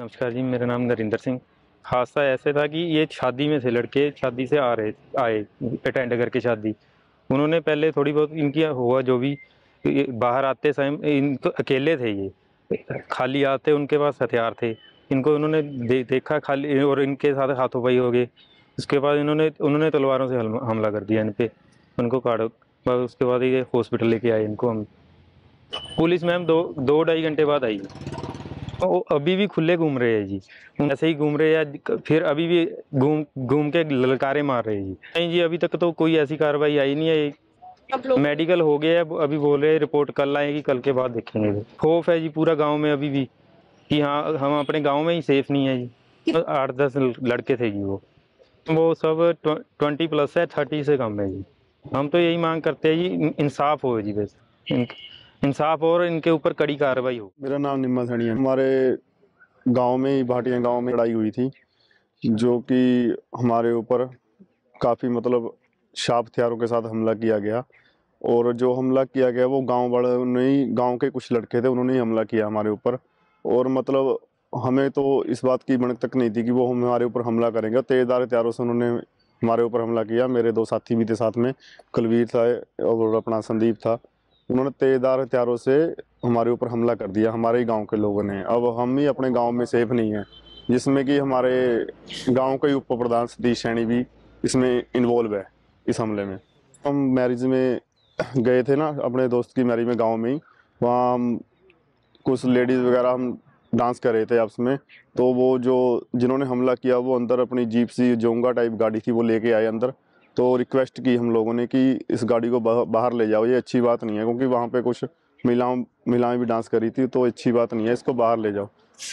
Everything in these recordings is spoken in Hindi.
नमस्कार जी, मेरा नाम नरेंद्र सिंह। हादसा ऐसे था कि ये शादी में थे, लड़के शादी से आए अटेंड करके शादी। उन्होंने पहले थोड़ी बहुत इनकी हुआ जो भी, ये बाहर आते समय इनको अकेले थे, ये खाली आते, उनके पास हथियार थे। इनको उन्होंने देखा खाली, और इनके साथ हाथों पाई हो गए। उसके बाद उन्होंने तलवारों से हमला कर दिया इन पे, उनको काट। बस उसके बाद ये हॉस्पिटल लेके आए इनको हम। पुलिस मैम दो ढाई घंटे बाद आई। वो अभी भी खुले घूम रहे हैं जी, ऐसे ही घूम रहे हैं। फिर अभी भी घूम घूम के ललकारे मार रहे हैं जी। नहीं जी, अभी तक तो कोई ऐसी कार्रवाई आई नहीं है। मेडिकल हो गया है, अभी बोल रहे हैं रिपोर्ट कल आएगी, कल के बाद देखेंगे। खौफ है जी पूरा गांव में अभी भी कि हाँ, हम अपने गांव में ही सेफ नहीं है जी। 8-10 लड़के थे जी, वो सब 20+ है, 30 से कम है जी। हम तो यही मांग करते हैं जी, इंसाफ हो जी, बस इंसाफ और इनके ऊपर कड़ी कार्रवाई हो। मेरा नाम निम्मा सैनी है। हमारे गांव में ही, भाटिया गांव में लड़ाई हुई थी, जो कि हमारे ऊपर काफ़ी मतलब शार्प हथियारों के साथ हमला किया गया। और जो हमला किया गया वो गांव वालों ने ही, गांव के कुछ लड़के थे, उन्होंने ही हमला किया हमारे ऊपर। और मतलब हमें तो इस बात की भनक तक नहीं थी कि वो हमारे ऊपर हमला करेंगे। तेज़धार हथियारों से उन्होंने हमारे ऊपर हमला किया। मेरे 2 साथी भी थे साथ में, कुलवीर था और अपना संदीप था। उन्होंने तेज़धार हथियारों से हमारे ऊपर हमला कर दिया, हमारे ही गांव के लोगों ने। अब हम ही अपने गांव में सेफ नहीं हैं, जिसमें कि हमारे गांव के उप प्रधान सतीश सैनी भी इसमें इन्वॉल्व है इस हमले में। हम मैरिज में गए थे ना, अपने दोस्त की मैरिज में गांव में ही। वहाँ हम कुछ लेडीज़ वगैरह हम डांस कर रहे थे आपस में। तो वो जो जिन्होंने हमला किया वो अंदर अपनी जीप सी जोंगा टाइप गाड़ी थी, वो लेके आए अंदर। तो रिक्वेस्ट की हम लोगों ने कि इस गाड़ी को बाहर ले जाओ, ये अच्छी बात नहीं है, क्योंकि वहाँ पे कुछ महिलाएं भी डांस कर रही थी, तो अच्छी बात नहीं है, इसको बाहर ले जाओ।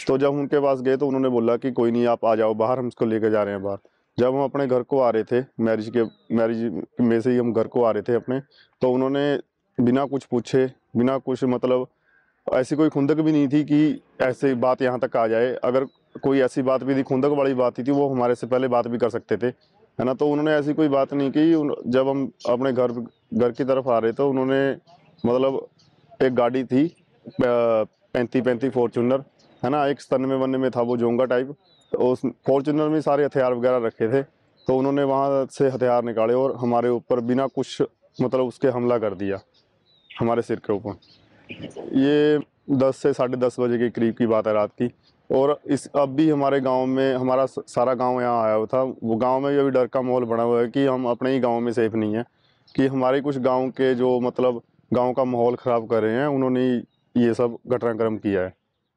तो जब उनके पास गए तो उन्होंने बोला कि कोई नहीं, आप आ जाओ बाहर, हम इसको लेके जा रहे हैं बाहर। जब हम अपने घर को आ रहे थे, मैरिज में से ही हम घर को आ रहे थे अपने, तो उन्होंने बिना कुछ पूछे, बिना कुछ मतलब ऐसी कोई खुंदक भी नहीं थी कि ऐसे बात यहाँ तक आ जाए। अगर कोई ऐसी बात भी थी, खुंदक वाली बात थी, वो हमारे से पहले बात भी कर सकते थे, है ना। तो उन्होंने ऐसी कोई बात नहीं की। जब हम अपने घर की तरफ आ रहे तो उन्होंने मतलब एक गाड़ी थी 35 फॉर्चूनर, है ना, एक 97 में था वो जोंगा टाइप। तो उस फॉर्चूनर में सारे हथियार वगैरह रखे थे। तो उन्होंने वहाँ से हथियार निकाले और हमारे ऊपर बिना कुछ मतलब उसके हमला कर दिया हमारे सिर के ऊपर। ये 10 से 10:30 बजे के करीब की बात है, रात की। और अब भी हमारे गांव में, हमारा सारा गांव यहाँ आया हुआ था। वो गांव में भी अभी डर का माहौल बना हुआ है कि हम अपने ही गांव में सेफ नहीं है, कि हमारे कुछ गांव के जो मतलब गांव का माहौल ख़राब कर रहे हैं, उन्होंने ये सब घटनाक्रम किया है।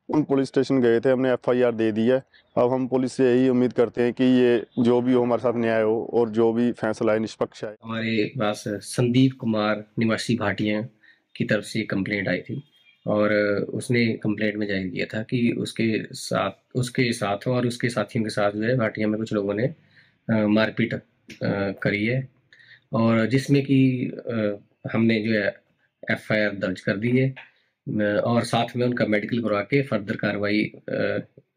हम पुलिस स्टेशन गए थे, हमने FIR दे दी है। अब हम पुलिस से यही उम्मीद करते हैं कि ये जो भी हो हमारे साथ न्याय हो और जो भी फैसला है निष्पक्ष है। हमारे पास संदीप कुमार निवासी भाटिया की तरफ से कंप्लेंट आई थी, और उसने कंप्लेंट में जाहिर किया था कि उसके साथ और उसके साथियों के साथ जो है भाटिया में कुछ लोगों ने मारपीट करी है, और जिसमें कि हमने जो है FIR दर्ज कर दी है, और साथ में उनका मेडिकल करवा के फर्दर कार्रवाई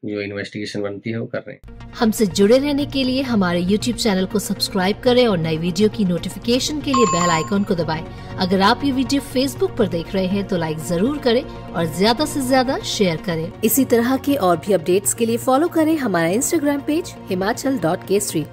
जो इन्वेस्टिगेशन बनती है वो कर रहे हैं। हमसे जुड़े रहने के लिए हमारे YouTube चैनल को सब्सक्राइब करें और नई वीडियो की नोटिफिकेशन के लिए बेल आइकॉन को दबाएं। अगर आप ये वीडियो Facebook पर देख रहे हैं तो लाइक जरूर करें और ज्यादा से ज्यादा शेयर करें। इसी तरह के और भी अपडेट्स के लिए फॉलो करें हमारा Instagram पेज himachal.केसरी।